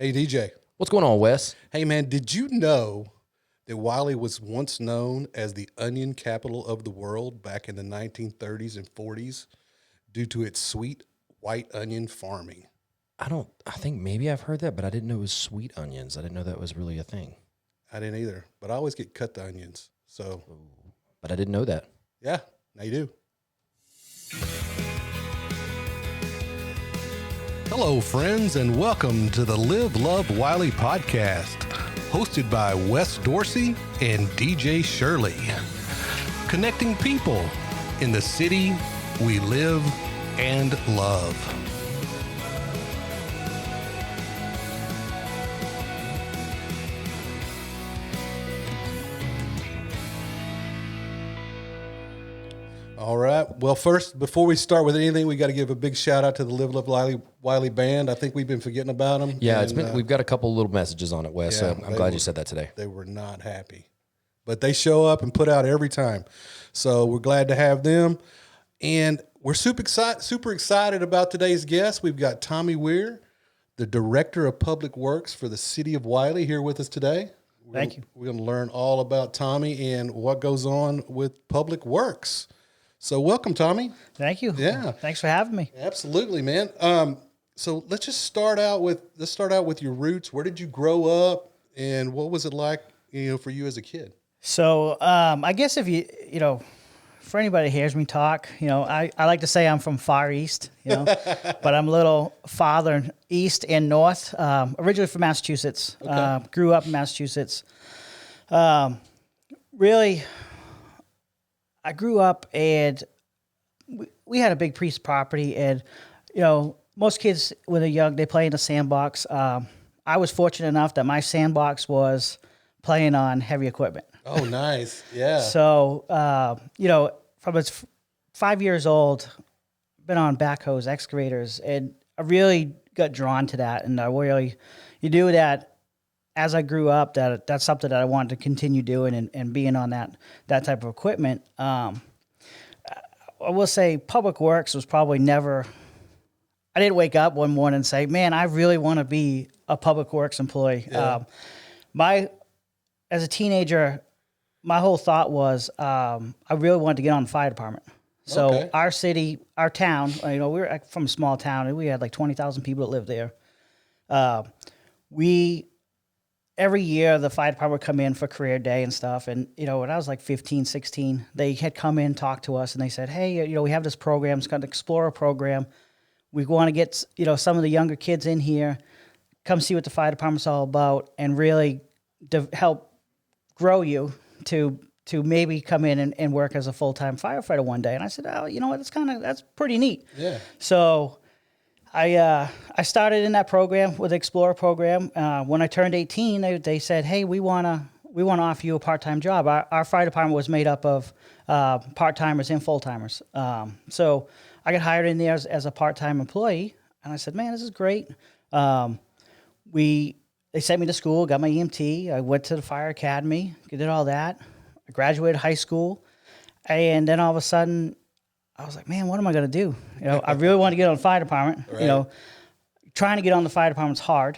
Hey, DJ. What's going on, Wes? Hey, man, did you know that Wylie was once known as the onion capital of the world back in the 1930s and 40s due to its sweet white onion farming? I think maybe I've heard that, but I didn't know it was sweet onions. I didn't know that was really a thing. I didn't either, but I always get cut the onions. So, But I didn't know that. yeah, now you do. Hello, friends, and welcome to the Live, Love, Wylie podcast, hosted by Wes Dorsey and DJ Shirley. Connecting people in the city we live and love. All right. Well, first, before we start with anything, we got to give a big shout out to the Live, Love, Wylie band. I think we've been forgetting about them. Yeah, we've got a couple little messages on it, Wes. Yeah, so I'm glad you said that today. They were not happy, but they show up and put out every time. So we're glad to have them. And we're super excited about today's guest. We've got Tommy Weir, the Director of Public Works for the City of Wylie, here with us today. Thank you. We're going to learn all about Tommy and what goes on with Public Works. So welcome, Tommy. Thank you. Yeah. Thanks for having me. Absolutely, man. So let's just start out with your roots. Where did you grow up, and what was it like, for you as a kid? So I guess if for anybody who hears me talk, I like to say I'm from Far East, but I'm a little farther east and north. Originally from Massachusetts. Okay. Grew up in Massachusetts. Really, I grew up and we had a big piece of property, and most kids when they're young, they play in the sandbox. I was fortunate enough that my sandbox was playing on heavy equipment. Oh, nice. Yeah. So, from its 5 years old, been on backhoes, excavators, and I really got drawn to that. And you do that as I grew up, that's something that I wanted to continue doing and being on that type of equipment. I will say Public Works was probably never, I didn't wake up one morning and say, man, I really want to be a Public Works employee. Yeah. As a teenager, my whole thought was I really wanted to get on the fire department. So Okay. our city, our town, we were from a small town, and we had like 20,000 people that lived there. Every year, the fire department would come in for career day and stuff. And, when I was like 15, 16, they had come in, talk to us, and they said, hey, we have this program. It's called the Explorer program. We want to get, some of the younger kids in here, come see what the fire department's all about, and really help grow you to maybe come in and work as a full-time firefighter one day. And I said, oh, you know what, that's pretty neat. Yeah. So I started in that program with the Explorer program. When I turned 18, they said, hey, we want to offer you a part-time job. Our fire department was made up of part-timers and full-timers. So I got hired in there as a part-time employee, and I said, man, this is great. They sent me to school, got my EMT. I went to the fire academy, did all that. I graduated high school, and then all of a sudden, I was like, man, what am I going to do? I really want to get on the fire department. Right. Trying to get on the fire department's hard.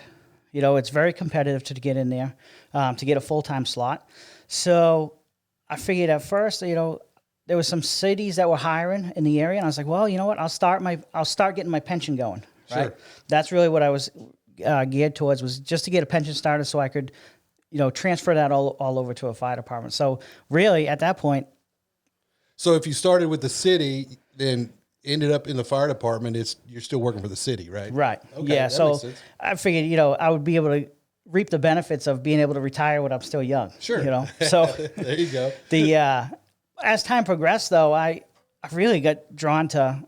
It's very competitive to get in there, to get a full-time slot. So I figured at first, there were some cities that were hiring in the area, and I was like, well, you know what? I'll start getting my pension going. Right. Sure. That's really what I was geared towards, was just to get a pension started so I could, transfer that all over to a fire department. So really, at that point. So if you started with the city, then ended up in the fire department, you're still working for the city, right? Right. Okay, Yeah. that So makes sense. I figured, I would be able to reap the benefits of being able to retire when I'm still young. Sure. So There you go. As time progressed, though, I really got drawn to.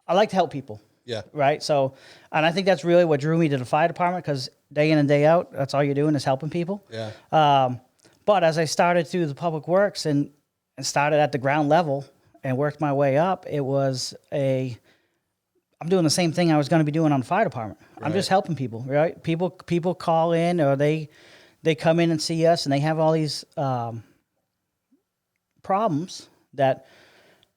I like to help people. Yeah. Right. So, and I think that's really what drew me to the fire department, because day in and day out, that's all you're doing is helping people. Yeah. But as I started through the Public Works and started at the ground level and worked my way up, I'm doing the same thing I was going to be doing on the fire department. Right. I'm just helping people, right? People call in, or they come in and see us, and they have all these problems that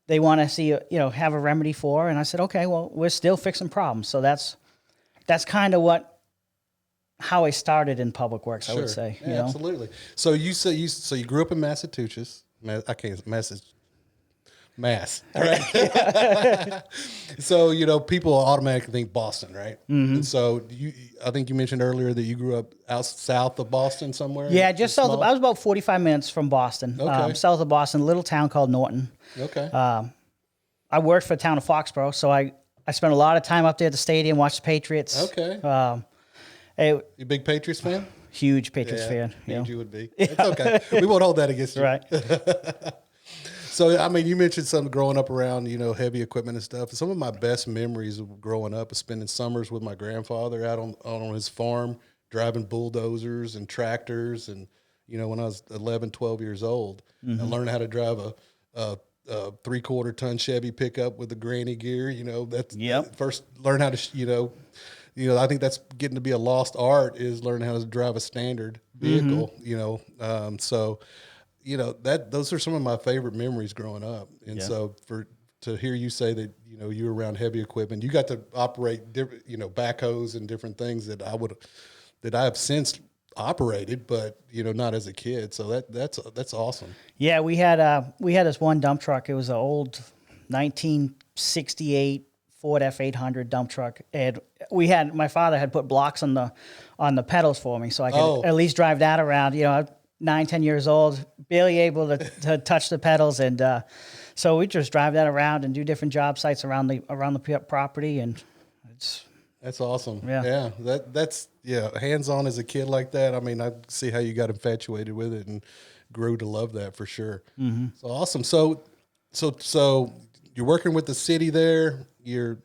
they want to see, have a remedy for. And I said, okay, well, we're still fixing problems. So that's kind of how I started in public works, I would Sure. say. Yeah, You know? absolutely. So you say you grew up in Massachusetts. I can't Mass. All right. So, people automatically think Boston, right? Mm-hmm. And so I think you mentioned earlier that you grew up out south of Boston somewhere. Yeah, just south. I was about 45 minutes from Boston. Okay. South of Boston, a little town called Norton. Okay. I worked for the town of Foxborough, so I spent a lot of time up there at the stadium, watched the Patriots. Okay. You a big Patriots fan? huge Patriots fan. Huge you would be. It's okay. We won't hold that against you. Right. So, I mean, you mentioned some growing up around, heavy equipment and stuff. Some of my best memories of growing up is spending summers with my grandfather out on his farm, driving bulldozers and tractors. And, when I was 11, 12 years old, I learned how to drive a 3/4 ton Chevy pickup with the granny gear. That's first learn how to, I think that's getting to be a lost art is learning how to drive a standard vehicle, so those are some of my favorite memories growing up. And so to hear you say that, you were around heavy equipment, you got to operate different, backhoes and different things that I have since operated, but not as a kid. So that's awesome. Yeah, we had this one dump truck. It was an old 1968 Ford F800 dump truck, and my father had put blocks on the pedals for me, so I could at least drive that around. 9, 10 years old, barely able to touch the pedals, and so we just drive that around and do different job sites around the property, and that's awesome. Yeah. That's hands-on as a kid like that. I mean, I see how you got infatuated with it and grew to love that for sure. Mm-hmm. So awesome. So you're working with the city there. You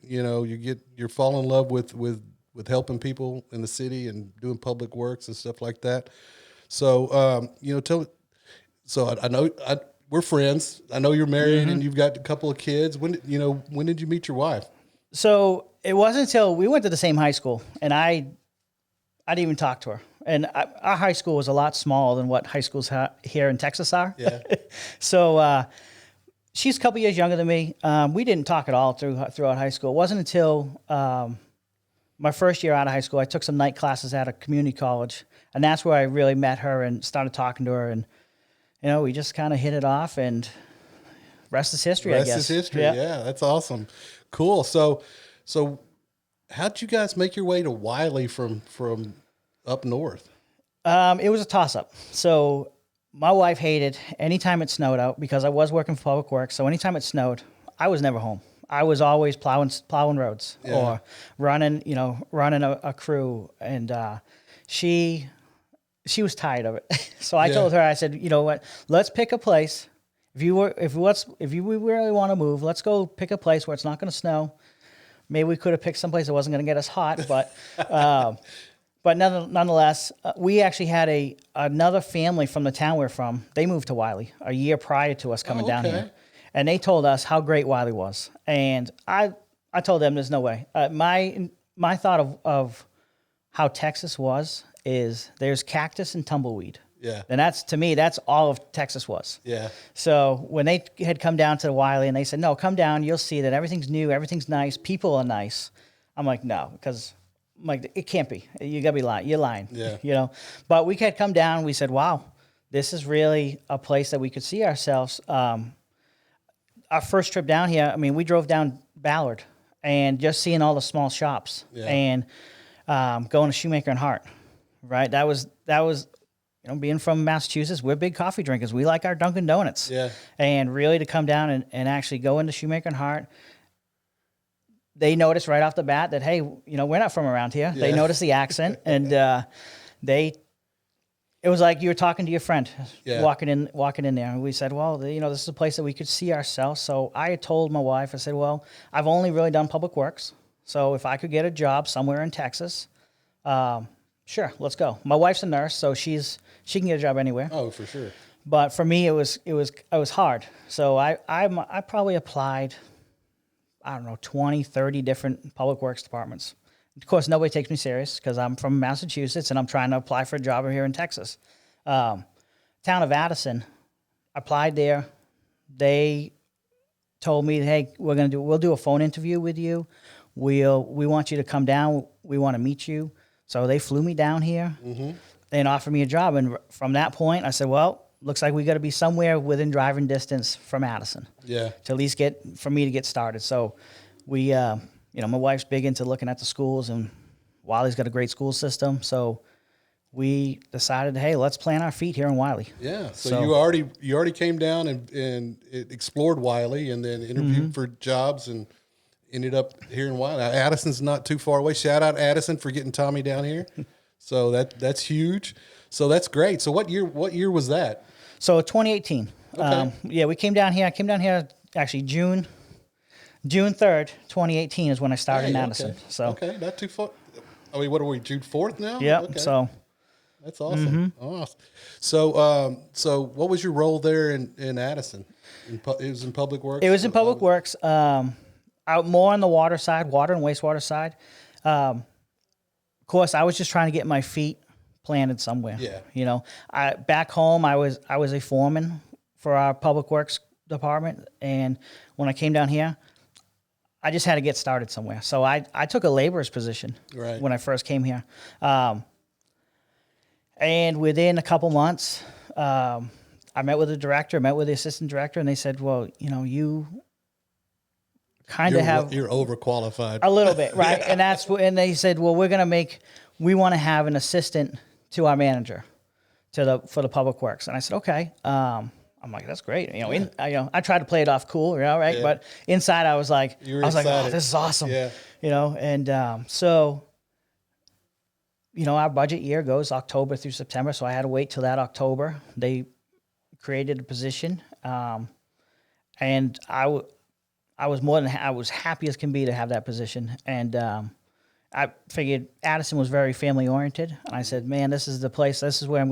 fall in love with helping people in the city and doing public works and stuff like that. So, I know we're friends. I know you're married and you've got a couple of kids. When did you meet your wife? So it wasn't until we went to the same high school, and I didn't even talk to her. And our high school was a lot smaller than what high schools here in Texas are. Yeah. So she's a couple years younger than me. We didn't talk at all throughout high school. It wasn't until my first year out of high school, I took some night classes at a community college, and that's where I really met her and started talking to her. And, we just kind of hit it off, and rest is history, I guess. Rest is history, yeah. That's awesome. Cool. So how'd you guys make your way to Wylie from up north? It was a toss-up. So my wife hated anytime it snowed out because I was working for public works. So anytime it snowed, I was never home. I was always plowing roads or running a crew. And she was tired of it. So I told her, I said, you know what, let's pick a place. If you really want to move, let's go pick a place where it's not going to snow. Maybe we could have picked someplace that wasn't going to get us hot, but nonetheless, we actually had another family from the town we're from. They moved to Wylie a year prior to us coming down here, and they told us how great Wylie was. And I told them there's no way. My thought of how Texas was is there's cactus and tumbleweed. Yeah. And to me, that's all of Texas was. Yeah. So when they had come down to Wylie and they said, no, come down, you'll see that everything's new, everything's nice, people are nice. I'm like, no, because it can't be. You got to be lying. You're lying. Yeah. But we had come down, we said, wow, this is really a place that we could see ourselves. Our first trip down here, we drove down Ballard and just seeing all the small shops and going to Shoemaker and Hart, right? That was being from Massachusetts, we're big coffee drinkers. We like our Dunkin' Donuts. Yeah. And really to come down and actually go into Shoemaker and Hart, they noticed right off the bat that, hey, we're not from around here. Yeah. They noticed the accent, and it was like you were talking to your friend walking in there. And we said, well, this is a place that we could see ourselves. So I had told my wife, I said, well, I've only really done public works. So if I could get a job somewhere in Texas, sure, let's go. My wife's a nurse, so she can get a job anywhere. Oh, for sure. But for me, it was hard. So I probably applied, 20, 30 different public works departments. Of course, nobody takes me serious because I'm from Massachusetts and I'm trying to apply for a job here in Texas. Town of Addison, applied there. They told me, hey, we'll do a phone interview with you. We want you to come down. We want to meet you. So they flew me down here and offered me a job. And from that point, I said, well, looks like we got to be somewhere within driving distance from Addison. Yeah. To at least for me to get started. So we, my wife's big into looking at the schools, and Wylie's got a great school system. So we decided, hey, let's plant our feet here in Wylie. Yeah. So you already came down and explored Wylie, and then interviewed for jobs and ended up here in Wylie. Addison's not too far away. Shout out Addison for getting Tommy down here. So that's huge. So that's great. So what year was that? So 2018. Okay. We came down here. I came down here actually June 3rd, 2018 is when I started in Addison. Okay. So okay, not too far. I mean, what are we, June 4th now? Yep. Okay. So That's awesome. Awesome. So what was your role there in Addison? It was in public works? it was in public works, out more on the water side, water and wastewater side. Of course, I was just trying to get my feet planted somewhere. Yeah. Back home, I was a foreman for our public works department, and when I came down here, I just had to get started somewhere. So I took a laborer's position when I first came here. And within a couple months, I met with the director, met with the assistant director, and they said, well, you kind of you're overqualified. a little bit, right? And they said, well, we want to have an assistant to our manager for the public works. And I said, okay. I'm like, that's great. I tried to play it off cool, right? Yeah. But inside I was like, You were oh, excited. this is awesome. Yeah. Our budget year goes October through September. So I had to wait till that October. They created a position. And I was happy as can be to have that position. And I figured Addison was very family oriented. And I said, man, this is the place. This is where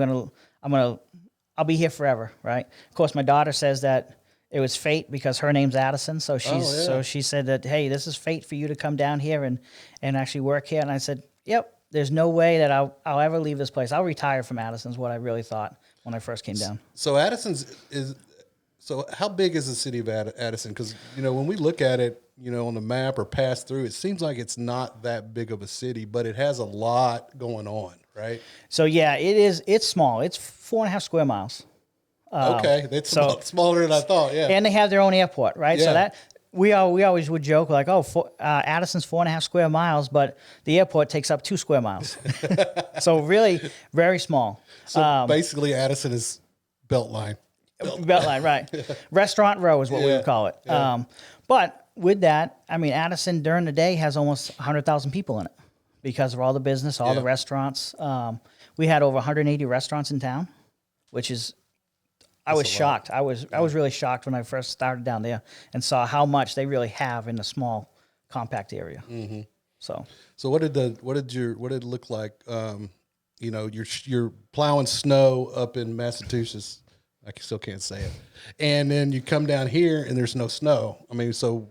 I'll be here forever, right? Of course, my daughter says that it was fate because her name's Addison. So she said that, hey, this is fate for you to come down here and actually work here. And I said, yep, there's no way that I'll ever leave this place. I'll retire from Addison is what I really thought when I first came down. So so how big is the city of Addison? Because, when we look at it, on the map or pass through, it seems like it's not that big of a city, but it has a lot going on, right? So yeah, it is. It's small. It's 4.5 square miles. Okay, that's smaller than I thought. Yeah, and they have their own airport, right? Yeah. So that we always would joke like, Addison's 4.5 square miles, but the airport takes up 2 square miles. So really, very small. So basically, Addison is Beltline. Beltline, right? Restaurant Row is what we would call it. Yeah. But with that, I mean, Addison during the day has almost 100,000 people in it because of all the business, all the restaurants. We had over 180 restaurants in town, which is, I was shocked. I was really shocked when I first started down there and saw how much they really have in a small, compact area. Mm-hmm. So what did it look like? You're plowing snow up in Massachusetts. I still can't say it. And then you come down here and there's no snow. I mean, so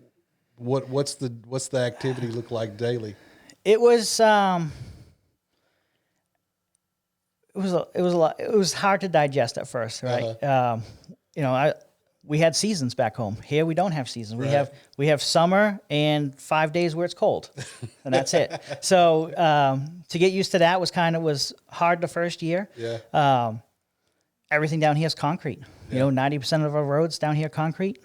what's the activity look like daily? It was it was a lot. It was hard to digest at first, right? We had seasons back home. Here we don't have seasons. We have summer and 5 days where it's cold, and that's it. So to get used to that was hard the first year. Yeah. Everything down here is concrete. 90% of our roads down here are concrete,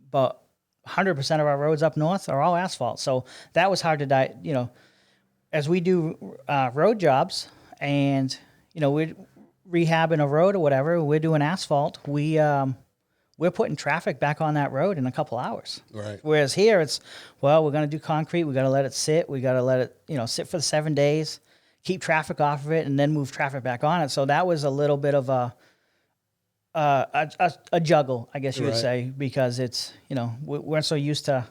but 100% of our roads up north are all asphalt. So that was hard to as we do road jobs and we're rehabbing a road or whatever, we're doing asphalt. We're putting traffic back on that road in a couple hours. Right. Whereas here it's, we're going to do concrete. We got to let it sit. We got to let it, sit for the 7 days, keep traffic off of it, and then move traffic back on it. So that was a little bit of a juggle, I guess you would say, because it's, we're so used to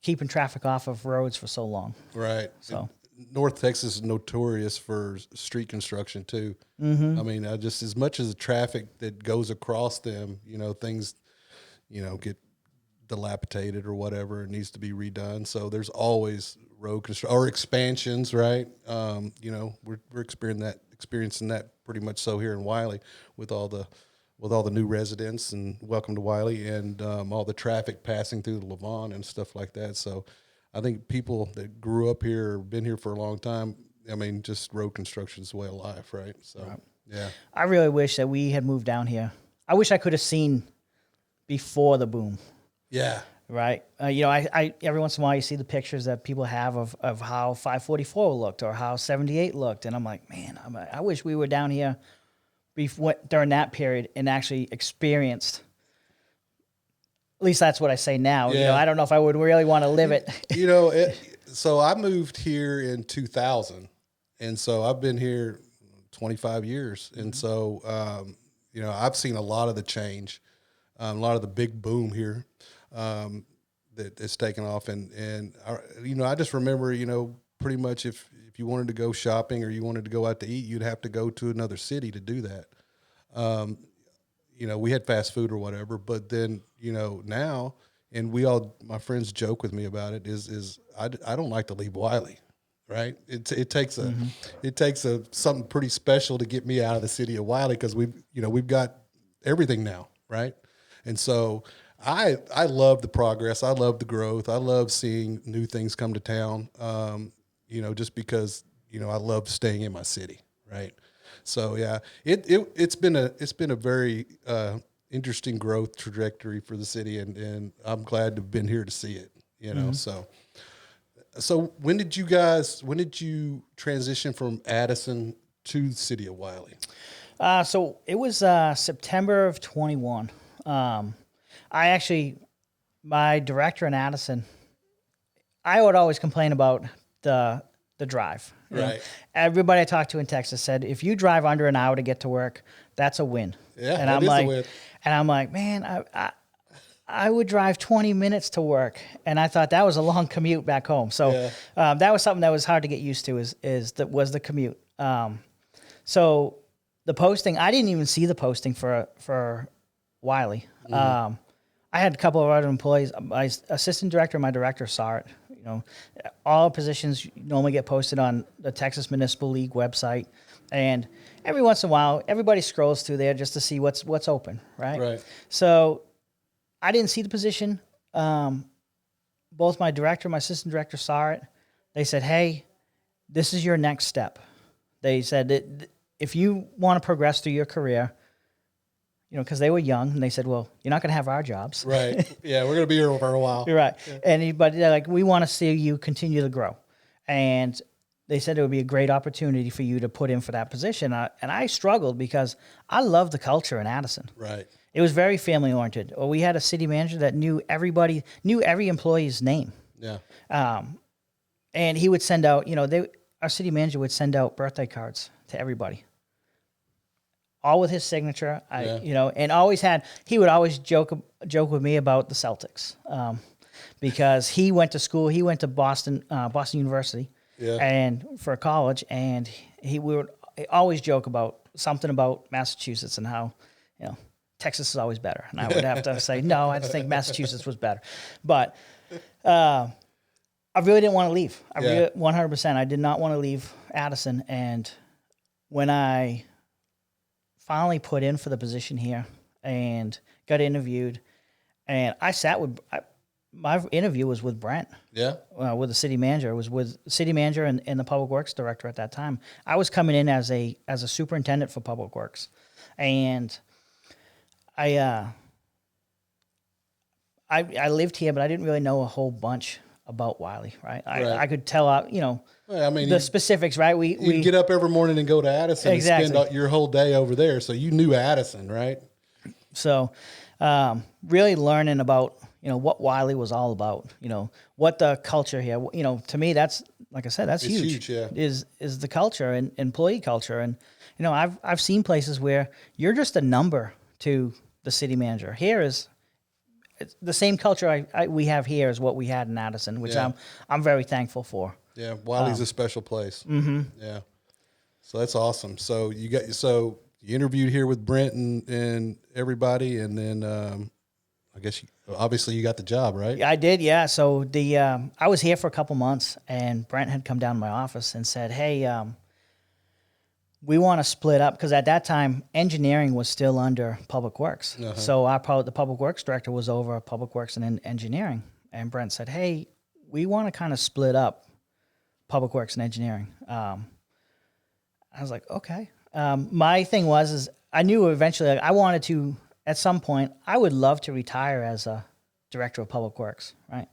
keeping traffic off of roads for so long. Right. So North Texas is notorious for street construction too. Mm-hmm. I mean, just as much as the traffic that goes across them, things, get dilapidated or whatever, it needs to be redone. So there's always road construction or expansions, right? We're experiencing that pretty much so here in Wylie with all the new residents and welcome to Wylie and all the traffic passing through the Levant and stuff like that. So I think people that grew up here or been here for a long time, I mean, just road construction is the way of life, right? So, yeah. I really wish that we had moved down here. I wish I could have seen before the boom. Yeah. Right. I every once in a while you see the pictures that people have of how 544 looked or how 78 looked. And I'm like, man, I wish we were down here during that period and actually experienced. At least that's what I say now. Yeah. I don't know if I would really want to live it. So I moved here in 2000. And so I've been here 25 years. And so, I've seen a lot of the change, a lot of the big boom here. That it's taken off, and I just remember, pretty much if you wanted to go shopping or you wanted to go out to eat, you'd have to go to another city to do that. We had fast food or whatever, but then now, and my friends joke with me about it is I don't like to leave Wylie, right? It takes something pretty special to get me out of the city of Wylie because we've got everything now, right? And so. I love the progress. I love the growth. I love seeing new things come to town. Just because I love staying in my city, right? So yeah, it's been a very interesting growth trajectory for the city, and I'm glad to have been here to see it. So when did you transition from Addison to the city of Wylie? So it was September of 21. My director in Addison, I would always complain about the drive. Right. Everybody I talked to in Texas said, if you drive under an hour to get to work, that's a win. Yeah, and that I'm is like, a win. And I'm like, man, I would drive 20 minutes to work, and I thought that was a long commute back home. So that was something that was hard to get used to. Was the commute. So the posting, I didn't even see the posting for Wylie. Mm-hmm. I had a couple of other employees. My assistant director and my director saw it. All positions normally get posted on the Texas Municipal League website, and every once in a while, everybody scrolls through there just to see what's open, right? Right. So I didn't see the position. Both my director and my assistant director saw it. They said, "Hey, this is your next step." They said that if you want to progress through your career. Because they were young, and they said, "Well, you're not going to have our jobs." Right. Yeah, we're going to be here for a while. You're right. Yeah. But they're like, "We want to see you continue to grow," and they said it would be a great opportunity for you to put in for that position. And I struggled because I love the culture in Addison. Right. It was very family oriented. Well, we had a city manager that knew everybody, knew every employee's name. Yeah. And he would send out, our city manager would send out birthday cards to everybody. All with his signature, and he would always joke with me about the Celtics, because he went to school, he went to Boston University, and for college, and we would always joke about something about Massachusetts and how, Texas is always better, and I would have to say no, I think Massachusetts was better, but I really didn't want to leave. I really 100%, I did not want to leave Addison, and when I finally put in for the position here and got interviewed, and my interview was with Brent. Yeah. With the city manager. It was with the city manager and the public works director at that time. I was coming in as a superintendent for public works, and I lived here, but I didn't really know a whole bunch about Wylie. Right. I could tell out, the specifics, right? We get up every morning and go to Addison and exactly. spend your whole day over there. So you knew Addison, right? So really learning about, what Wylie was all about, what the culture here, to me, that's, like I said, that's it's huge. Yeah. Is the culture and employee culture. And, I've seen places where you're just a number to the city manager. Here is the same culture we have here is what we had in Addison, which I'm very thankful for. Yeah, Wylie's a special place. Mm-hmm. Yeah, so that's awesome. So you interviewed here with Brent and everybody, and then I guess obviously you got the job, right? I did, yeah. So I was here for a couple months, and Brent had come down to my office and said, "Hey, we want to split up," because at that time engineering was still under Public Works. Uh-huh. So the Public Works director was over Public Works and engineering, and Brent said, "Hey, we want to kind of split up Public Works and engineering. I was like, okay. My thing is I knew eventually, like, I wanted to, at some point, I would love to retire as a director of public works, right?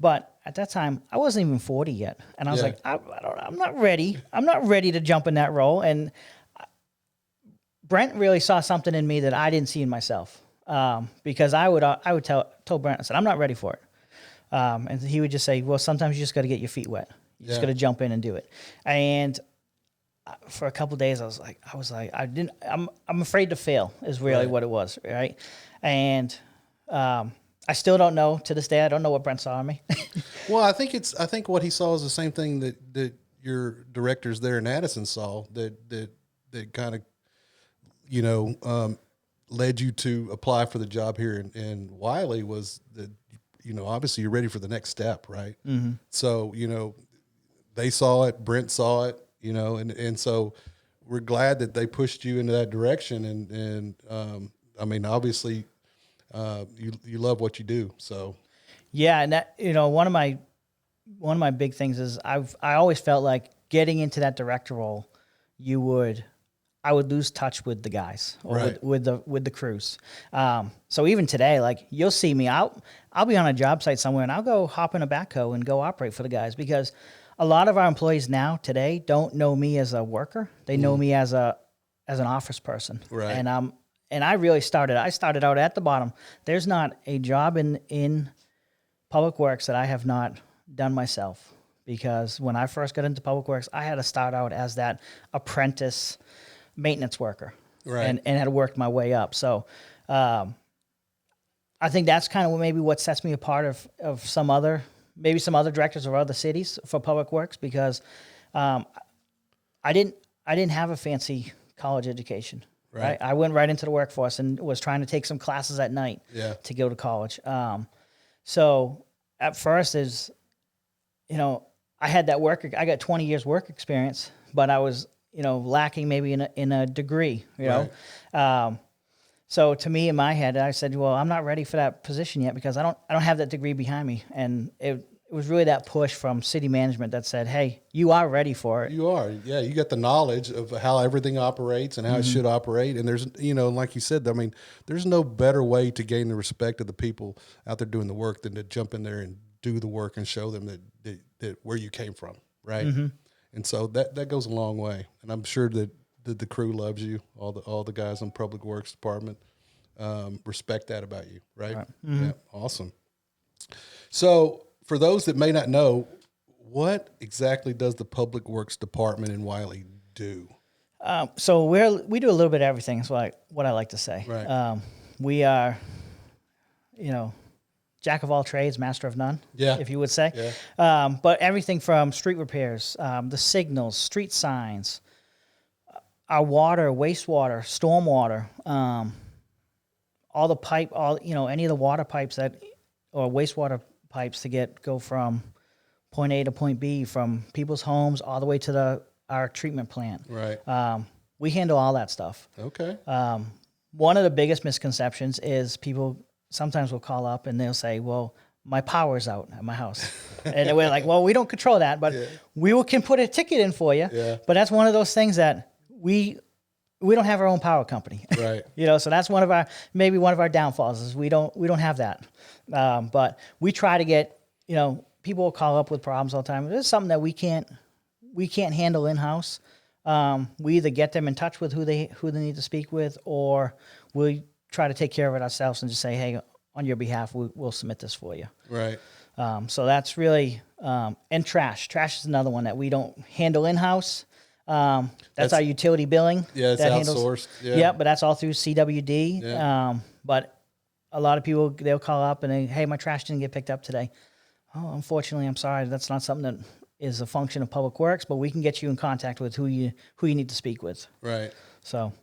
But at that time, I wasn't even 40 yet. And I was like, I'm not ready. I'm not ready to jump in that role. And Brent really saw something in me that I didn't see in myself. Because I would tell Brent, I said, I'm not ready for it. And he would just say, well, sometimes you just got to get your feet wet. You just got to jump in and do it. And for a couple of days, I was like, I'm afraid to fail is really what it was. Right. And, I still don't know to this day. I don't know what Brent saw in me. Well, I think what he saw is the same thing that your directors there in Addison saw that kind of, led you to apply for the job here in Wylie was that, obviously you're ready for the next step, right? Mm-hmm. So, they saw it, Brent saw it, and so we're glad that they pushed you into that direction. And I mean, obviously, you love what you do. So, yeah. And that, one of my big things is I always felt like getting into that director role, I would lose touch with the guys or with the crews. So even today, like you'll see me I'll be on a job site somewhere and I'll go hop in a backhoe and go operate for the guys because a lot of our employees now today don't know me as a worker. They know me as an office person. Right. And I really started out at the bottom. There's not a job in public works that I have not done myself because when I first got into public works, I had to start out as that apprentice maintenance worker, right? And had worked my way up. So, I think that's kind of maybe what sets me apart of some other directors of other cities for public works because, I didn't have a fancy college education. Right. I went right into the workforce and was trying to take some classes at night to go to college. So at first I had that I got 20 years work experience, but I was, lacking maybe in a degree, know. So to me in my head, I said, well, I'm not ready for that position yet because I don't have that degree behind me. And it was really that push from city management that said, hey, you are ready for it. You are. Yeah. You got the knowledge of how everything operates and how it should operate. And there's, like you said, I mean, there's no better way to gain the respect of the people out there doing the work than to jump in there and do the work and show them that where you came from. Right. Mm-hmm. And so that goes a long way. And I'm sure that the crew loves you. All the guys in Public Works Department respect that about you. Right. Mm-hmm. Yeah. Awesome. So, for those that may not know, what exactly does the Public Works Department in Wylie do? So we do a little bit of everything. Is what I like to say. Right. We are, jack of all trades, master of none. Yeah. If you would say. Yeah. But everything from street repairs, the signals, street signs, our water, wastewater, stormwater, all the pipe, any of the water pipes or wastewater pipes to go from point A to point B, from people's homes all the way to our treatment plant. Right. We handle all that stuff. Okay. One of the biggest misconceptions is people sometimes will call up and they'll say, well, my power's out at my house. And we're like, well, we don't control that, but we can put a ticket in for you. Yeah. But that's one of those things that we don't have our own power company. Right. So that's one of our downfalls is we don't have that. But we try to get, people will call up with problems all the time. There's something that we can't handle in-house. We either get them in touch with who they need to speak with, or we try to take care of it ourselves and just say, hey, on your behalf, we'll submit this for you. Right. So that's really, and trash. Trash is another one that we don't handle in-house. That's our utility billing. Yeah, it's that outsourced. Yeah, but that's all through CWD. Yeah. But a lot of people, they'll call up and hey, my trash didn't get picked up today. Oh, unfortunately, I'm sorry. That's not something that is a function of Public Works, but we can get you in contact with who you need to speak with. Right. So.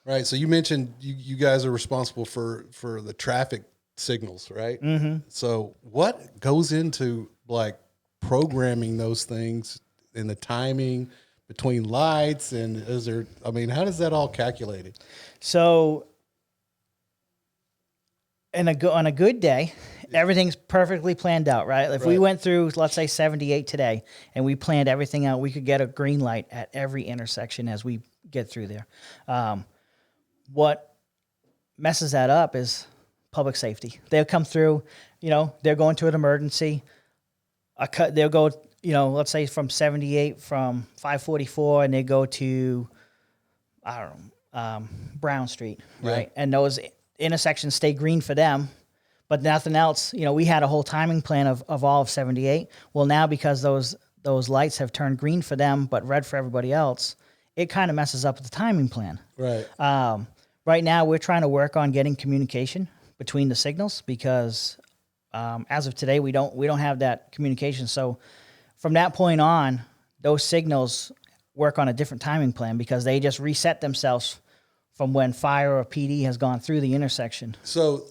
Right. So you mentioned you guys are responsible for the traffic signals, right? Mm-hmm. So what goes into like programming those things and the timing between lights and how does that all calculated? So on a good day, everything's perfectly planned out, right? If we went through, let's say 78 today, and we planned everything out, we could get a green light at every intersection as we get through there. What messes that up is public safety. They'll come through, they're going to an emergency. They'll go, let's say from 78, from 544, and they go to, Brown Street, right? And those intersections stay green for them, but nothing else. We had a whole timing plan of all of 78. Well, now because those lights have turned green for them, but red for everybody else, it kind of messes up the timing plan. Right. Right now, we're trying to work on getting communication between the signals because as of today, we don't have that communication. So from that point on, those signals work on a different timing plan because they just reset themselves from when fire or PD has gone through the intersection. So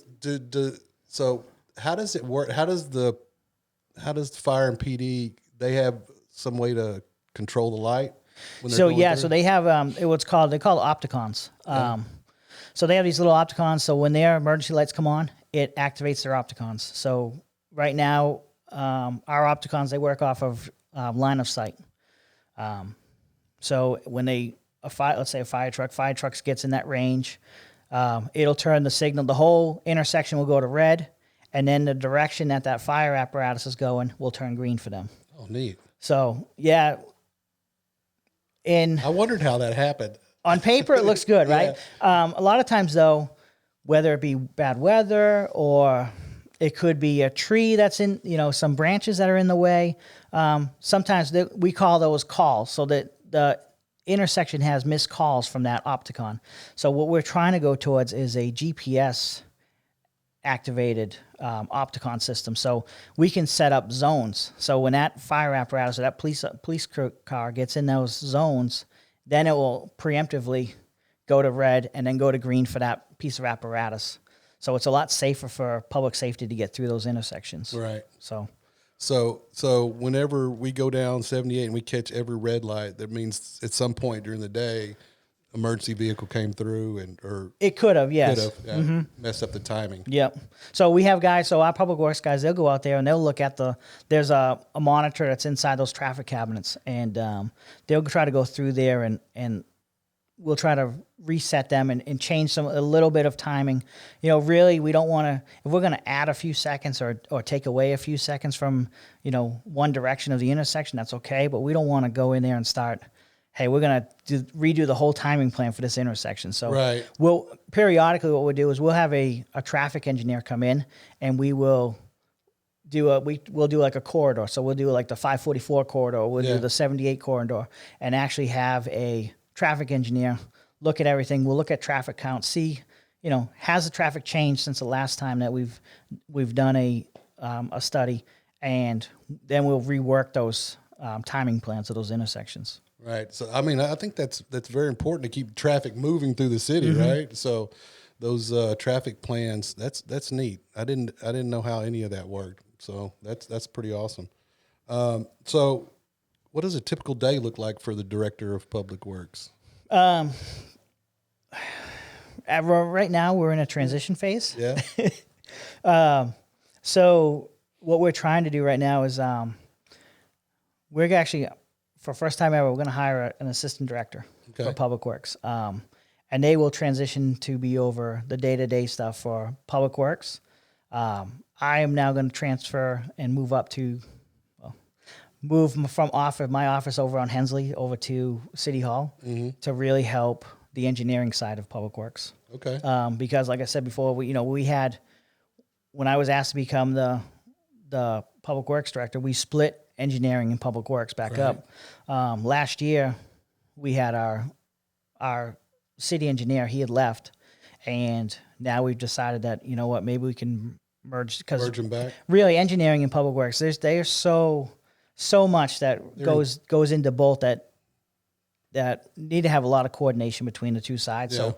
so how does it work? How does the fire and PD, they have some way to control the light? So they have they call opticons. So they have these little opticons. So when their emergency lights come on, it activates their opticons. So right now, our opticons, they work off of line of sight. So when let's say a fire truck gets in that range, it'll turn the signal. The whole intersection will go to red, and then the direction that fire apparatus is going will turn green for them. Oh, neat. So yeah. I wondered how that happened. On paper, it looks good, right? A lot of times, though, whether it be bad weather or it could be a tree that's in, some branches that are in the way, sometimes we call those calls so that the intersection has missed calls from that opticon. So what we're trying to go towards is a GPS activated opticon system. So we can set up zones. So when that fire apparatus or that police car gets in those zones, then it will preemptively go to red and then go to green for that piece of apparatus. So it's a lot safer for public safety to get through those intersections. Right. So whenever we go down 78 and we catch every red light, that means at some point during the day, emergency vehicle came through or it could have, yes. Messed up the timing. Yep. So we have guys, so our public works guys, they'll go out there and they'll look at there's a monitor that's inside those traffic cabinets, and they'll try to go through there and we'll try to reset them and change a little bit of timing. Really, we don't want to, if we're going to add a few seconds or take away a few seconds from, one direction of the intersection, that's okay, but we don't want to go in there and start, hey, we're going to redo the whole timing plan for this intersection. So we'll periodically, what we'll do is we'll have a traffic engineer come in, and we will we'll do like a corridor. So we'll do like the 544 corridor, we'll do the 78 corridor, and actually have a traffic engineer look at everything. We'll look at traffic count, see, has the traffic changed since the last time that we've done a study, and then we'll rework those timing plans of those intersections. Right. So, I think that's very important to keep traffic moving through the city, right? So those traffic plans, that's neat. I didn't know how any of that worked. So that's pretty awesome. So what does a typical day look like for the director of public works? Right now we're in a transition phase. Yeah. So what we're trying to do right now is we're actually, for first time ever, we're going to hire an assistant director for public works. And they will transition to be over the day-to-day stuff for public works. I am now going to transfer and move up to, move from my office over on Hensley over to City Hall to really help the engineering side of public works. Okay. Because like I said before, we had, when I was asked to become the public works director, we split engineering and public works back up. Last year, we had our city engineer, he had left, and now we've decided that, maybe we can merge them back. Really, engineering and public works, there's so much that goes into both that need to have a lot of coordination between the two sides. Yeah.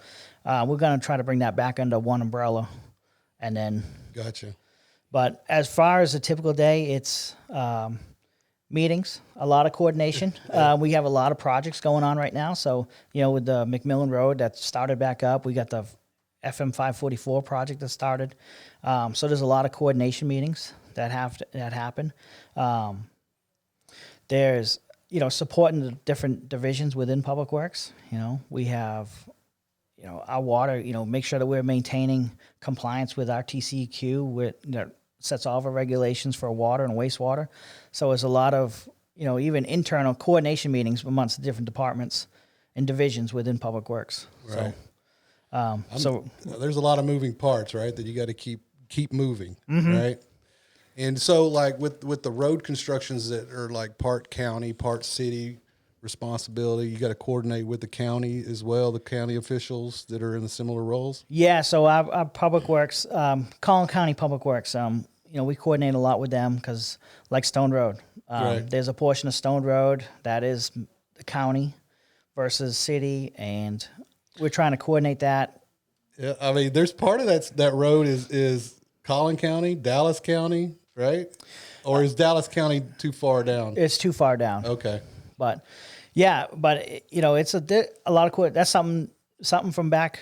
So we're going to try to bring that back under one umbrella, and then. Gotcha. But as far as a typical day, it's meetings, a lot of coordination. We have a lot of projects going on right now. So, with the McMillan Road that started back up, we got FM 544 project that started. So there's a lot of coordination meetings that happen. There's supporting the different divisions within Public Works. We have our water. Make sure that we're maintaining compliance with our TCEQ, with sets all of our regulations for water and wastewater. So there's a lot of even internal coordination meetings amongst the different departments and divisions within Public Works. Right. So there's a lot of moving parts, right? That you got to keep moving, right? And so, like with the road constructions that are like part county, part city responsibility, you got to coordinate with the county as well, the county officials that are in the similar roles. Yeah, so our Public Works, Collin County Public Works, we coordinate a lot with them because, like Stone Road, Right. there's a portion of Stone Road that is the county versus city, and we're trying to coordinate that. Yeah, I mean, there's part of that road is Collin County, Dallas County, right? Or is Dallas County too far down? It's too far down. Okay. But it's a lot of that's something from back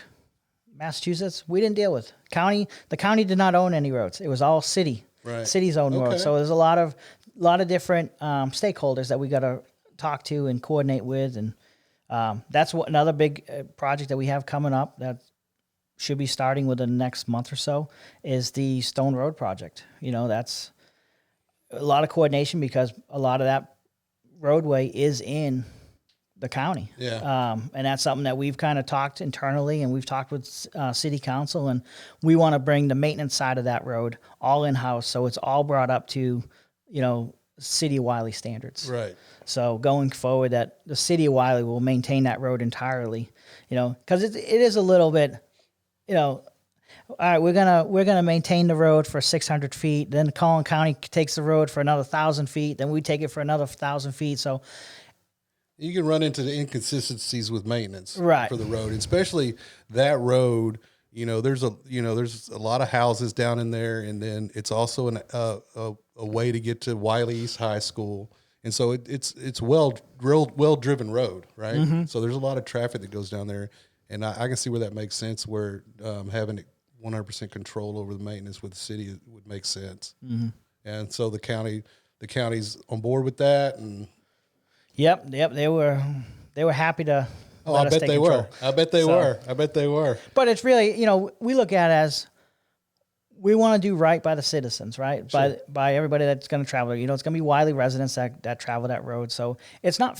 Massachusetts we didn't deal with. The county did not own any roads. It was all city's own roads. So there's a lot of different stakeholders that we got to talk to and coordinate with, and that's another big project that we have coming up that should be starting within the next month or so is the Stone Road project. That's a lot of coordination because a lot of that roadway is in the county. Yeah. And that's something that we've kind of talked internally, and we've talked with city council, and we want to bring the maintenance side of that road all in-house. So it's all brought up to, City of Wylie standards. Right. So going forward, that the City of Wylie will maintain that road entirely, because it is a little bit, all right, we're gonna maintain the road for 600 feet. Then Collin County takes the road for another 1,000 feet. Then we take it for another 1,000 feet. So you can run into the inconsistencies with maintenance Right. for the road, especially that road. There's a lot of houses down in there, and then it's also a way to get to Wylie East High School, and so it's well driven road, right? Mm-hmm. So there's a lot of traffic that goes down there, and I can see where that makes sense. Where having 100% control over the maintenance with the city would make sense, and so the county's on board with that, and Yep. They were happy to. oh, let I us bet take they control. were. I bet they So- were. I bet they were. But it's really, we look at it as we want to do right by the citizens, right? Sure. By everybody that's going to travel. It's going to be Wylie residents that travel that road. So it's not.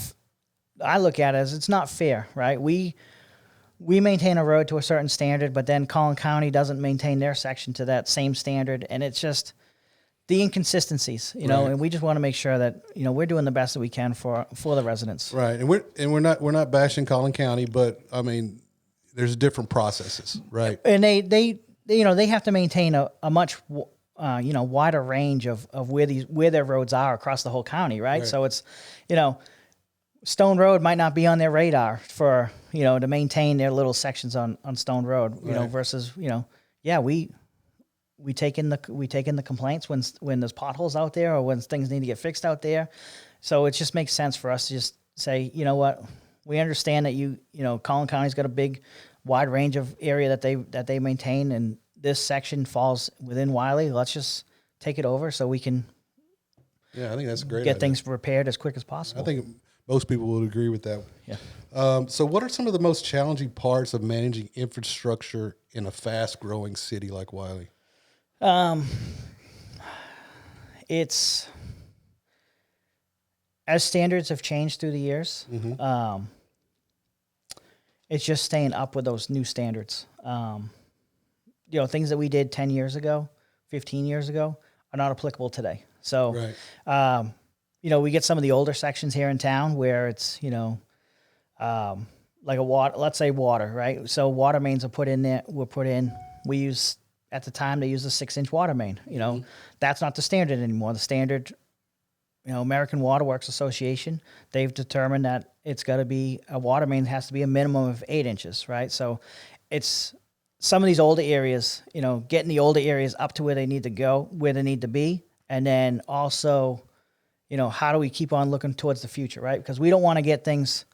I look at it as it's not fair, right? We maintain a road to a certain standard, but then Collin County doesn't maintain their section to that same standard, and it's just the inconsistencies, Right. and we just want to make sure that we're doing the best that we can for the residents. Right, and we're not bashing Collin County, but I mean, there's different processes, right? And they have to maintain a much wider range of where their roads are across the whole county, right? Right. So it's Stone Road might not be on their radar for to maintain their little sections on Stone Road, Right. versus we take in the complaints when there's potholes out there or when things need to get fixed out there. So it just makes sense for us to just say, what, we understand that Collin County's got a big, wide range of area that they maintain, and this section falls within Wylie. Let's just take it over so we can Yeah, I think that's a great. get idea. things repaired as quick as possible. I think most people would agree with that. Yeah. So, what are some of the most challenging parts of managing infrastructure in a fast-growing city like Wylie? It's as standards have changed through the years. It's just staying up with those new standards. Things that we did 10 years ago, 15 years ago are not applicable today. So, Right. we get some of the older sections here in town where it's, like a water, let's say water, right? So water mains are put in there, we use, at the time they used a 6-inch water main, that's not the standard anymore. The standard, American Water Works Association, they've determined that it's got to be, a water main has to be a minimum of 8 inches, right? So it's some of these older areas, getting the older areas up to where they need to go, where they need to be. And then also, how do we keep on looking towards the future, right? Because we don't want to get things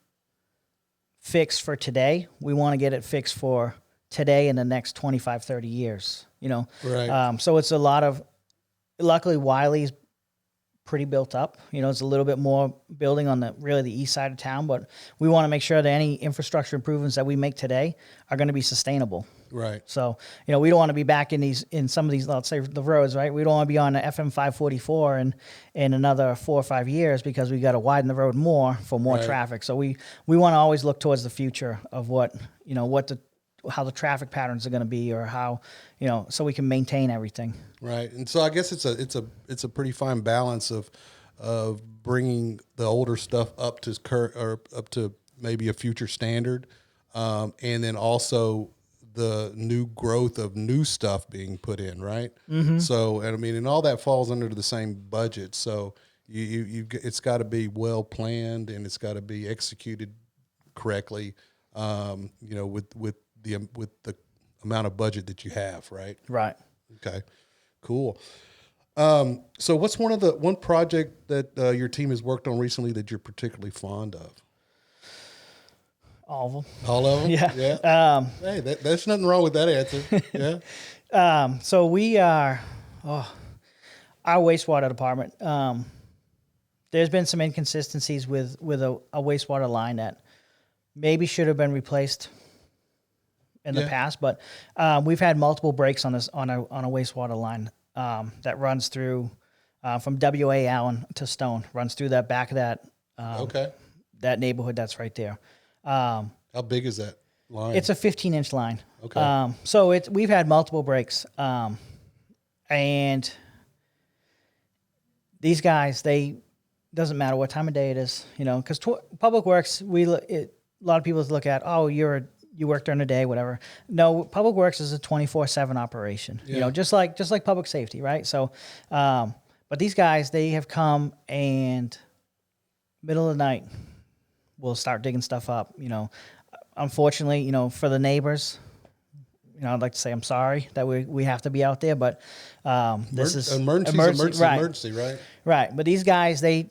fixed for today. We want to get it fixed for today in the next 25, 30 years, you know? Right. So it's a lot of, luckily Wylie's pretty built up, you know, it's a little bit more building on the east side of town, but we want to make sure that any infrastructure improvements that we make today are going to be sustainable. Right. So, you know, we don't want to be back in some of these, let's say the roads, right? We don't want to be on the FM 544 in another 4 or 5 years because we got to widen the road more for more Right. traffic. So we want to always look towards the future of how the traffic patterns are going to be, or how, you know, so we can maintain everything. Right. And so I guess it's a pretty fine balance of bringing the older stuff up to current, or up to maybe a future standard, and then also the new growth of new stuff being put in, right? Mm-hmm. So, and I mean, and all that falls under the same budget. So it's got to be well planned, and it's got to be executed correctly. You know, with the amount of budget that you have, right? Right. Okay, cool. So what's one project that your team has worked on recently that you're particularly fond of? All of them. All of them? Yeah. Yeah. Hey, there's nothing wrong with that answer. Yeah. So we are, our wastewater department. There's been some inconsistencies with a wastewater line that maybe should have been replaced in the past, but we've had multiple breaks on this on a wastewater line that runs through from W.A. Allen to Stone, runs through that back of that that neighborhood that's right there. How big is that line? It's a 15-inch line. Okay. So we've had multiple breaks, and these guys, they doesn't matter what time of day it is, you know, because Public Works, a lot of people look at, oh, you work during the day, whatever. No, Public Works is a 24/7 operation, you know, just like public safety, right? So, but these guys, they have come and middle of the night, we'll start digging stuff up, you know. Unfortunately, you know, for the neighbors, you know, I'd like to say I'm sorry that we have to be out there, but this is emergency, right? Right. But these guys, they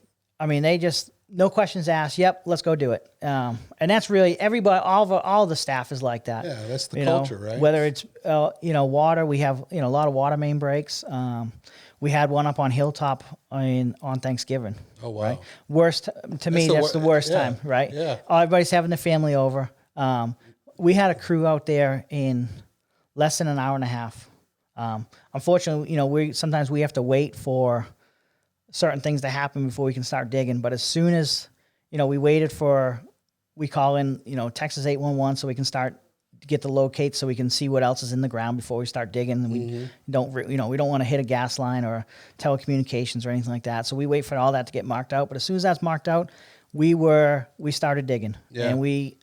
just, no questions asked. Yep, let's go do it. And that's really everybody. All the staff is like that. Yeah, that's the culture, right? Whether it's water, we have a lot of water main breaks. We had one up on Hilltop on Thanksgiving. Oh wow! Right? Worst to me, that's the worst time, right? Yeah. Everybody's having the family over. We had a crew out there in less than an hour and a half. Unfortunately, you know, we have to wait for certain things to happen before we can start digging. But as soon as, you know, we call in, you know, Texas 811 so we can start to get the locate so we can see what else is in the ground before we start digging. And we don't want to hit a gas line or telecommunications or anything like that. So we wait for all that to get marked out. But as soon as that's marked out, we started digging. Yeah. And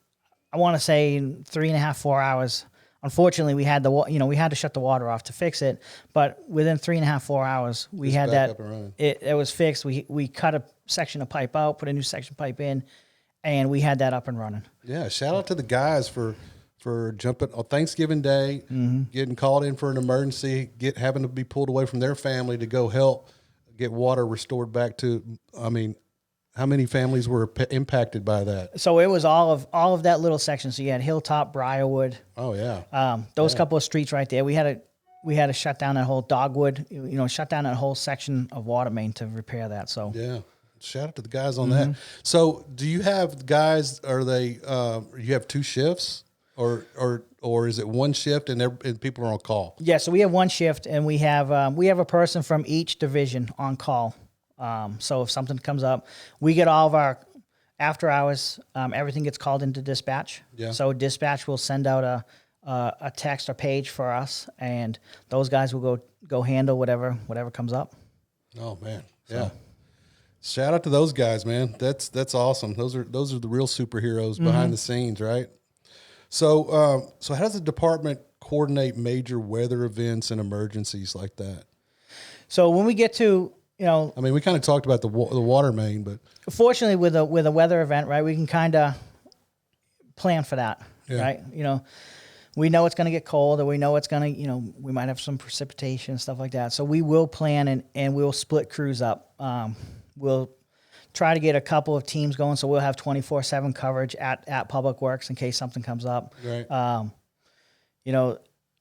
I want to say in 3.5, 4 hours. Unfortunately, we had to shut the water off to fix it. But within 3.5, 4 hours, we had that. It was fixed. We cut a section of pipe out, put a new section pipe in, and we had that up and running. Yeah, shout out to the guys for jumping on Thanksgiving Day, getting called in for an emergency, having to be pulled away from their family to go help get water restored back to. I mean, how many families were impacted by that? So it was all of that little section. So you had Hilltop, Briarwood. Oh yeah. Those couple of streets right there. We had to shut down that whole Dogwood. You know, shut down that whole section of water main to repair that. So yeah. Shout out to the guys on that. So do you have guys? Are they? You have two shifts, or is it one shift and people are on call? Yeah. So we have one shift, and we have a person from each division on call. So if something comes up, we get all of our after hours. Everything gets called into dispatch. Yeah. So dispatch will send out a text or page for us, and those guys will go handle whatever comes up. Oh man, yeah. Shout out to those guys, man. That's awesome. Those are the real superheroes behind the scenes, right? So how does the department coordinate major weather events and emergencies like that? So when we get to, you know, I mean, we kind of talked about the water main, but fortunately with a weather event, right, we can kind of plan for that, right? You know, we know it's going to get cold, or we know it's going to, you know, we might have some precipitation and stuff like that. So we will plan and we'll split crews up. We'll try to get a couple of teams going, so we'll have 24/7 coverage at Public Works in case something comes up. Right.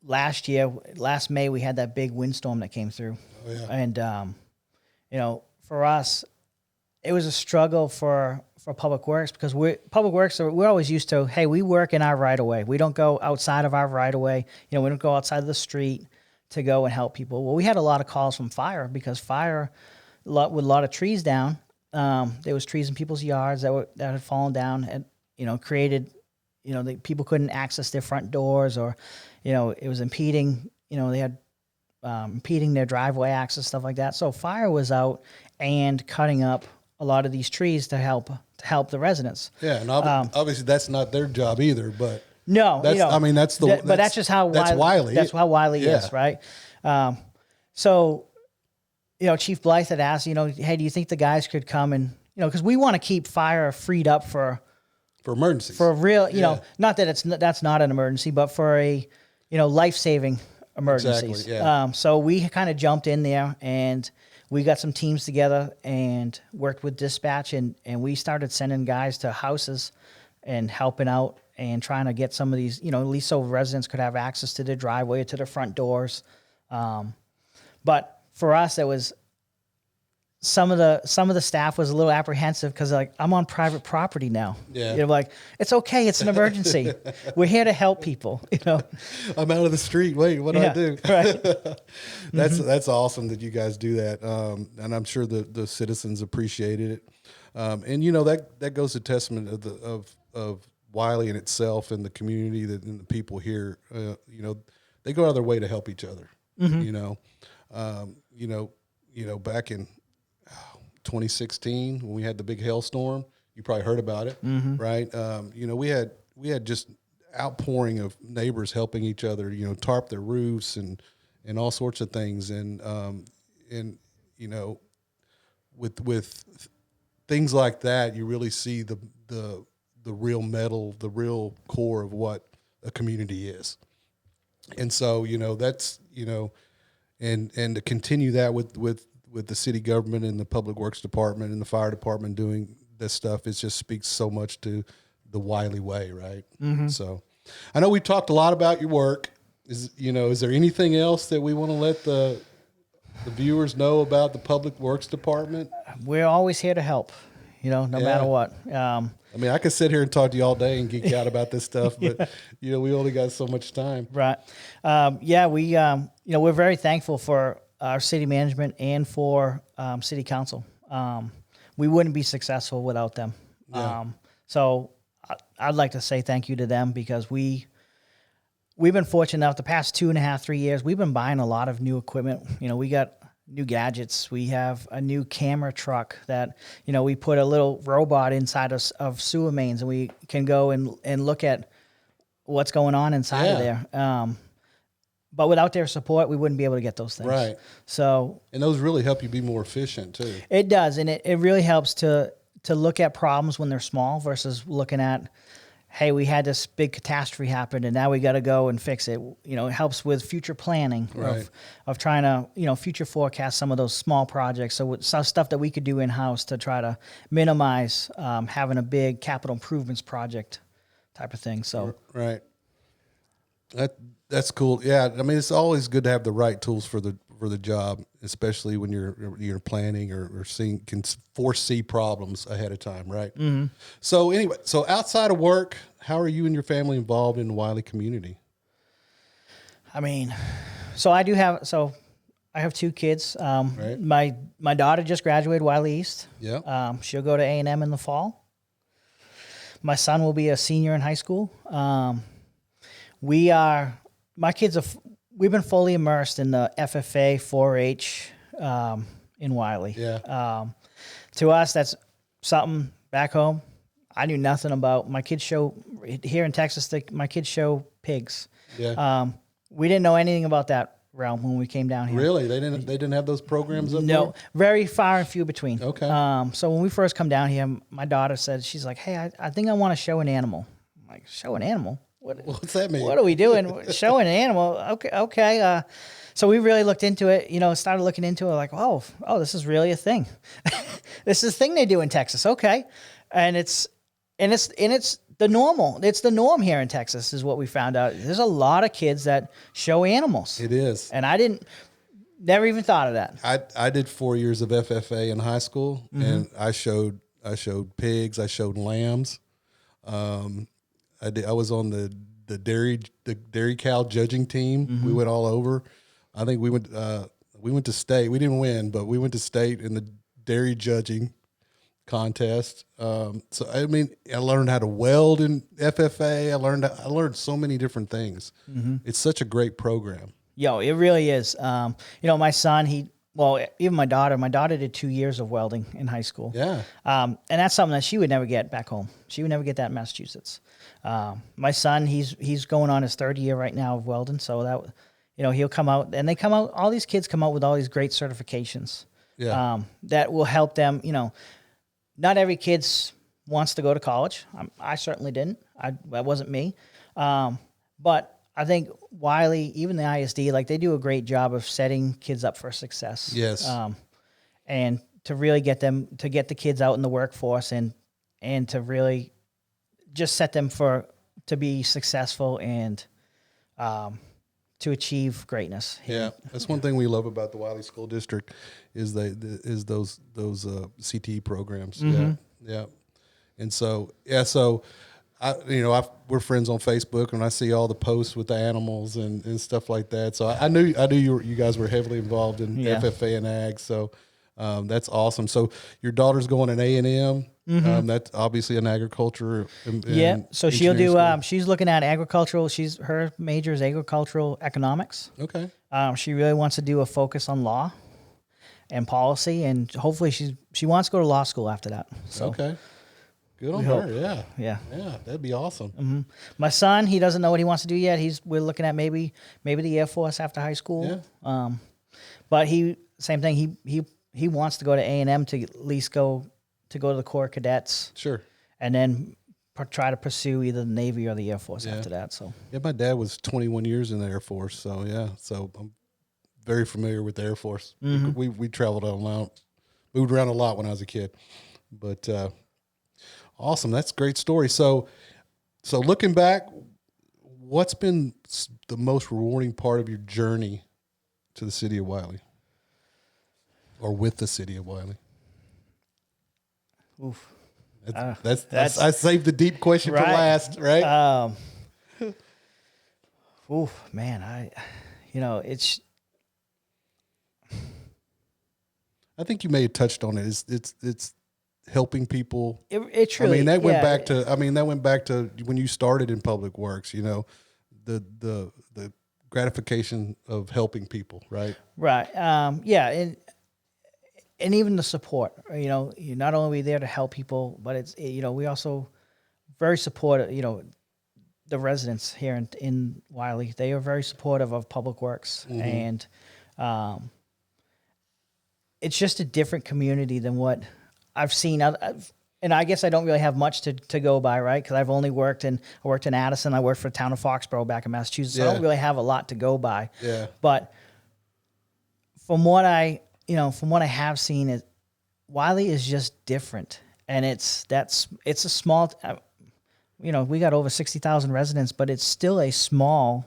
last May, we had that big windstorm that came through. Oh, yeah. And, for us, it was a struggle for Public Works because we're always used to, hey, we work in our right of way. We don't go outside of our right of way. We don't go outside of the street to go and help people. Well, we had a lot of calls from fire because fire, with a lot of trees down, there was trees in people's yards that had fallen down and, created, people couldn't access their front doors or, it was impeding, they had impeding their driveway access, stuff like that. So fire was out and cutting up a lot of these trees to help the residents. Yeah, and obviously that's not their job either, but no, that's but that's just how Wylie. That's how Wylie is, right? So, Chief Blythe had asked, hey, do you think the guys could come and, because we want to keep fire freed up for emergencies, for real, not that that's not an emergency, but for a, life-saving emergencies. Exactly, yeah. So we kind of jumped in there and we got some teams together and worked with dispatch and we started sending guys to houses and helping out and trying to get some of these, at least so residents could have access to their driveway or to their front doors. But for us, it was some of the staff was a little apprehensive because I'm on private property now. Yeah. Like, it's okay. It's an emergency. We're here to help people, I'm out of the street. Wait, what do I do? Right. That's awesome that you guys do that. And I'm sure the citizens appreciated it. And that goes to testament of Wylie in itself and the community and the people here. They go out of their way to help each other. Back in 2016 when we had the big hailstorm, you probably heard about it, right? We had just outpouring of neighbors helping each other, tarp their roofs and all sorts of things, and with things like that, you really see the real metal, the real core of what a community is. And so, that's, and to continue that with the city government and the public works department and the fire department doing this stuff, it just speaks so much to the Wylie way, right? So I know we talked a lot about your work. Is there anything else that we want to let the viewers know about the public works department? We're always here to help, no matter what. I could sit here and talk to you all day and geek out about this stuff, but we only got so much time. Right. We're very thankful for our city management and for city council. We wouldn't be successful without them. Yeah. So I'd like to say thank you to them because we've been fortunate enough the past 2.5, 3 years, we've been buying a lot of new equipment. We got new gadgets. We have a new camera truck that, we put a little robot inside of sewer mains and we can go and look at what's going on inside of there. But without their support, we wouldn't be able to get those things. Right. So, and those really help you be more efficient too. It does, and it really helps to look at problems when they're small versus looking at, hey, we had this big catastrophe happen, and now we got to go and fix it. It helps with future planning of trying to future forecast some of those small projects. So some stuff that we could do in house to try to minimize having a big capital improvements project type of thing. So right. That's cool. Yeah, it's always good to have the right tools for the job, especially when you're planning or can foresee problems ahead of time, right? Mm-hmm. So anyway, outside of work, how are you and your family involved in the Wylie community? I have 2 kids. Right. My daughter just graduated Wylie East. Yeah. She'll go to A&M in the fall. My son will be a senior in high school. We've been fully immersed in the FFA 4-H in Wylie. Yeah. To us, that's something back home I knew nothing about. My kids show here in Texas. My kids show pigs. Yeah. We didn't know anything about that realm when we came down here. Really? They didn't have those programs up there? No, very far and few between. Okay. So when we first come down here, my daughter said, she's like, hey, I think I want to show an animal. I'm like, show an animal? What's that mean? What are we doing? Showing an animal? Okay. So we really looked into it, started looking into it like, oh, this is really a thing. This is a thing they do in Texas. Okay. And it's It's the norm here in Texas, is what we found out. There's a lot of kids that show animals. It is. And I never even thought of that. I did 4 years of FFA in high school, and I showed pigs, I showed lambs. I was on the dairy cow judging team. We went all over. I think we went to state. We didn't win, but we went to state in the dairy judging contest. So I mean, I learned how to weld in FFA. I learned so many different things. It's such a great program. Yo, it really is. My son, even my daughter did 2 years of welding in high school. Yeah. And that's something that she would never get back home. She would never get that in Massachusetts. My son, he's going on his third year right now of welding. So that, he'll come out, and all these kids come out with all these great certifications. Yeah. That will help them. Not every kid wants to go to college. I certainly didn't. That wasn't me. But I think Wylie, even the ISD, they do a great job of setting kids up for success. Yes. And to really get the kids out in the workforce and to really just set them to be successful and to achieve greatness. Yeah, that's one thing we love about the Wylie School District is those CTE programs. Yeah, and so we're friends on Facebook, and I see all the posts with the animals and stuff like that. So I knew you guys were heavily involved in FFA and ag. So that's awesome. So your daughter's going in A&M. That's obviously an agriculture. So she'll do. She's looking at agricultural. Her major is agricultural economics. Okay. She really wants to do a focus on law and policy, and hopefully she wants to go to law school after that. So. Okay. Good on her. Yeah. That'd be awesome. My son, he doesn't know what he wants to do yet. We're looking at maybe the Air Force after high school. Yeah. But same thing. He wants to go to A&M to at least go to the Corps Cadets. Sure. And then try to pursue either the Navy or the Air Force after that. So. Yeah, my dad was 21 years in the Air Force, so yeah. So I'm very familiar with the Air Force. We traveled a lot, moved around a lot when I was a kid. But awesome, that's a great story. So looking back, what's been the most rewarding part of your journey to the City of Wylie, or with the City of Wylie? Oof. That's I saved the deep question for last, right? Oof, man, it's. I think you may have touched on it. It's helping people. It truly. I mean, that went back to. I mean, that went back to when you started in public works. The gratification of helping people, right? Right. Yeah. And even the support. You're not only there to help people, but it's we also very supportive. The residents here in Wylie, they are very supportive of public works, and it's just a different community than what I've seen. And I guess I don't really have much to go by, right? Because I worked in Addison. I worked for the town of Foxborough back in Massachusetts. So I don't really have a lot to go by. Yeah. But from what I have seen, Wylie is just different, and it's a small. We got over 60,000 residents, but it's still a small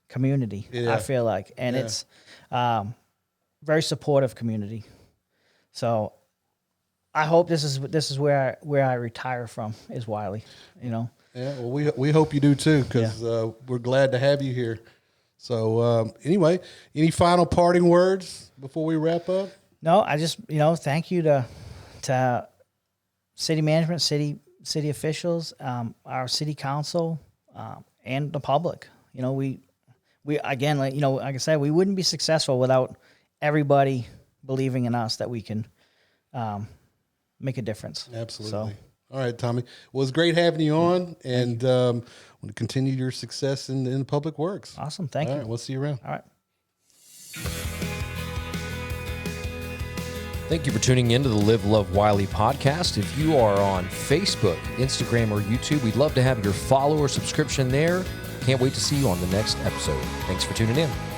community. Yeah. I feel like, and it's very supportive community. So I hope this is where I retire from, is Wylie. Yeah. Well, we hope you do too, because we're glad to have you here. So anyway, any final parting words before we wrap up? No, I just thank you to city management, city officials, our city council, and the public. We again, like I said, we wouldn't be successful without everybody believing in us that we can make a difference. Absolutely. So. All right, Tommy. Well, it's great having you on, and want to continue your success in public works. Awesome. Thank you. All right, we'll see you around. All right. Thank you for tuning in to the Live, Love, Wylie podcast. If you are on Facebook, Instagram, or YouTube, we'd love to have your follow or subscription there. Can't wait to see you on the next episode. Thanks for tuning in.